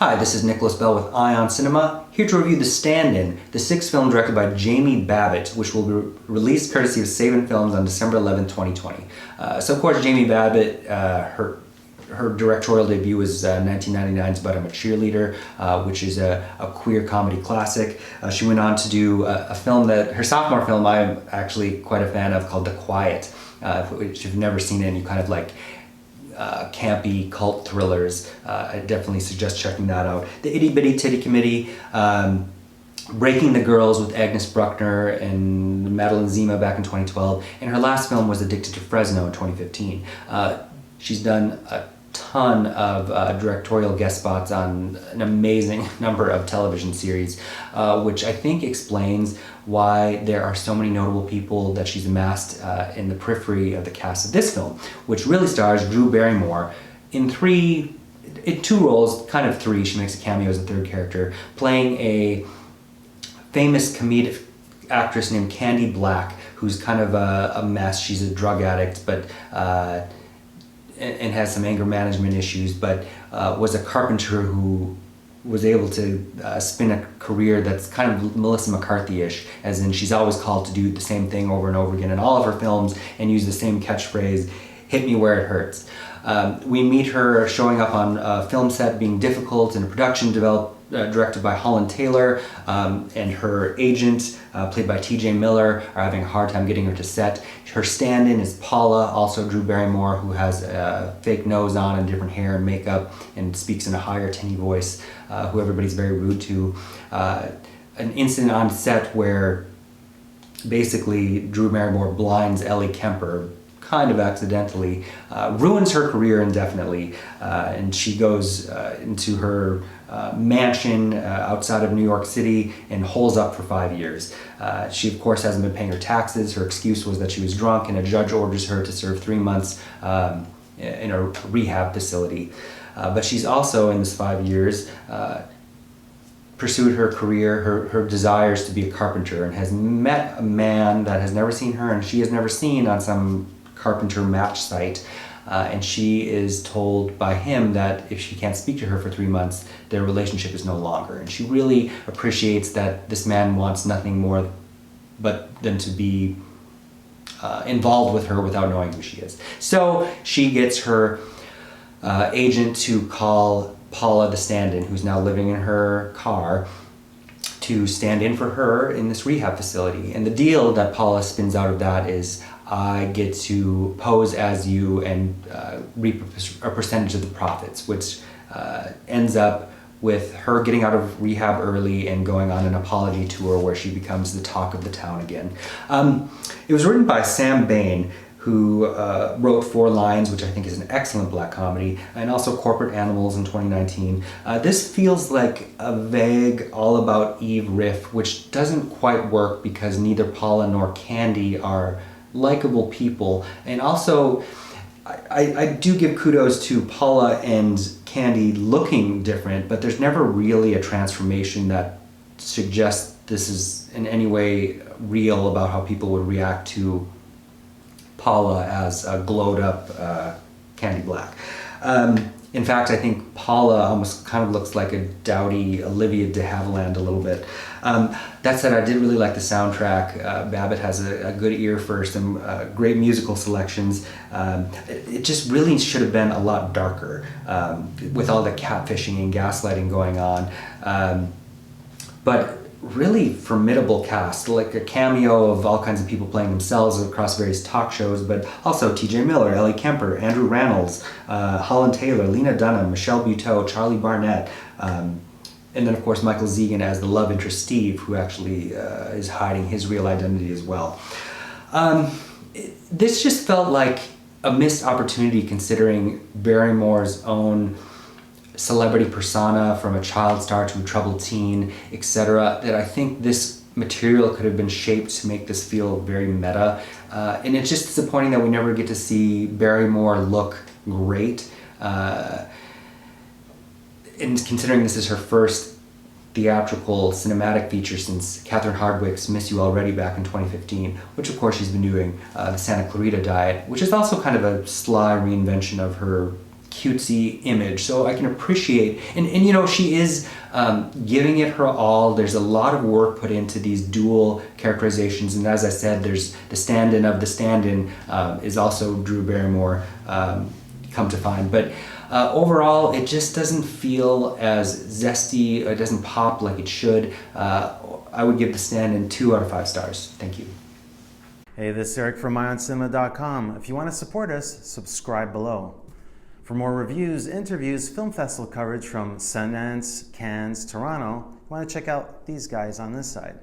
Hi, this is Nicholas Bell with Ion Cinema, here to review The Stand-In, the sixth film directed by Jamie Babbit, which will be released courtesy of Saban Films on December 11, 2020. So of course, Jamie Babbit, her directorial debut was 1999's But I'm a Cheerleader, which is a queer comedy classic. She went on to do a film that, her sophomore film, I'm actually quite a fan of, called The Quiet, which if you've never seen it and you kind of like campy cult thrillers, I definitely suggest checking that out. The Itty Bitty Titty Committee, Breaking the Girls with Agnes Bruckner and Madeline Zima back in 2012, and her last film was Addicted to Fresno in 2015. She's done a ton of directorial guest spots on an amazing number of television series, which I think explains why there are so many notable people that she's amassed in the periphery of the cast of this film, which really stars Drew Barrymore in two roles, kind of three. She makes a cameo as a third character, playing a famous comedic actress named Candy Black, who's kind of a mess. She's a drug addict, but and has some anger management issues, but was a carpenter who was able to spin a career that's kind of Melissa McCarthy-ish, as in she's always called to do the same thing over and over again in all of her films and use the same catchphrase, "hit me where it hurts." We meet her showing up on a film set, being difficult, and a production directed by Holland Taylor, and her agent, played by TJ Miller, are having a hard time getting her to set. Her stand-in is Paula, also Drew Barrymore, who has a fake nose on and different hair and makeup and speaks in a higher tinny voice, who everybody's very rude to. An incident on set where basically Drew Barrymore blinds Ellie Kemper, kind of accidentally, ruins her career indefinitely, and she goes into her mansion outside of New York City and holes up for 5 years. She of course hasn't been paying her taxes. Her excuse was that she was drunk, and a judge orders her to serve 3 months in a rehab facility. But she's also, in this 5 years, pursued her career, her desires to be a carpenter, and has met a man that has never seen her and she has never seen on some carpenter match site. And she is told by him that if she can't speak to her for 3 months, their relationship is no longer. And she really appreciates that this man wants nothing more but than to be involved with her without knowing who she is. So she gets her agent to call Paula, the stand-in, who's now living in her car, to stand in for her in this rehab facility. And the deal that Paula spins out of that is, I get to pose as you and reap a percentage of the profits, which ends up with her getting out of rehab early and going on an apology tour where she becomes the talk of the town again. It was written by Sam Bain, who wrote 4 Lines, which I think is an excellent black comedy, and also Corporate Animals in 2019. This feels like a vague All About Eve riff, which doesn't quite work because neither Paula nor Candy are likable people. And also, I do give kudos to Paula and Candy looking different, but there's never really a transformation that suggests this is in any way real about how people would react to Paula as a glowed up Candy Black. In fact, I think Paula almost kind of looks like a dowdy Olivia de Havilland a little bit. That said, I did really like the soundtrack. Babbit has a good ear for some great musical selections. It just really should have been a lot darker, with all the catfishing and gaslighting going on. But really formidable cast, like a cameo of all kinds of people playing themselves across various talk shows, but also TJ Miller, Ellie Kemper, Andrew Rannells, Holland Taylor, Lena Dunham, Michelle Buteau, Charlie Barnett, and then of course Michael Zegen as the love interest Steve, who actually is hiding his real identity as well. This just felt like a missed opportunity considering Barrymore's own celebrity persona, from a child star to a troubled teen, etc., that I think this material could have been shaped to make this feel very meta. And it's just disappointing that we never get to see Barrymore look great. And considering this is her first theatrical cinematic feature since Catherine Hardwicke's Miss You Already back in 2015, which of course she's been doing the Santa Clarita Diet, which is also kind of a sly reinvention of her cutesy image. So I can appreciate, and you know, she is giving it her all. There's a lot of work put into these dual characterizations, and as I said, there's the stand-in of the stand-in is also Drew Barrymore, come to find. But overall, it just doesn't feel as zesty. It doesn't pop like it should. I would give the stand-in 2 out of 5 stars. Thank you. Hey, this is Eric from MyOnCinema.com. If you want to support us, subscribe below. For more reviews, interviews, film festival coverage from Sundance, Cannes, Toronto, you want to check out these guys on this side.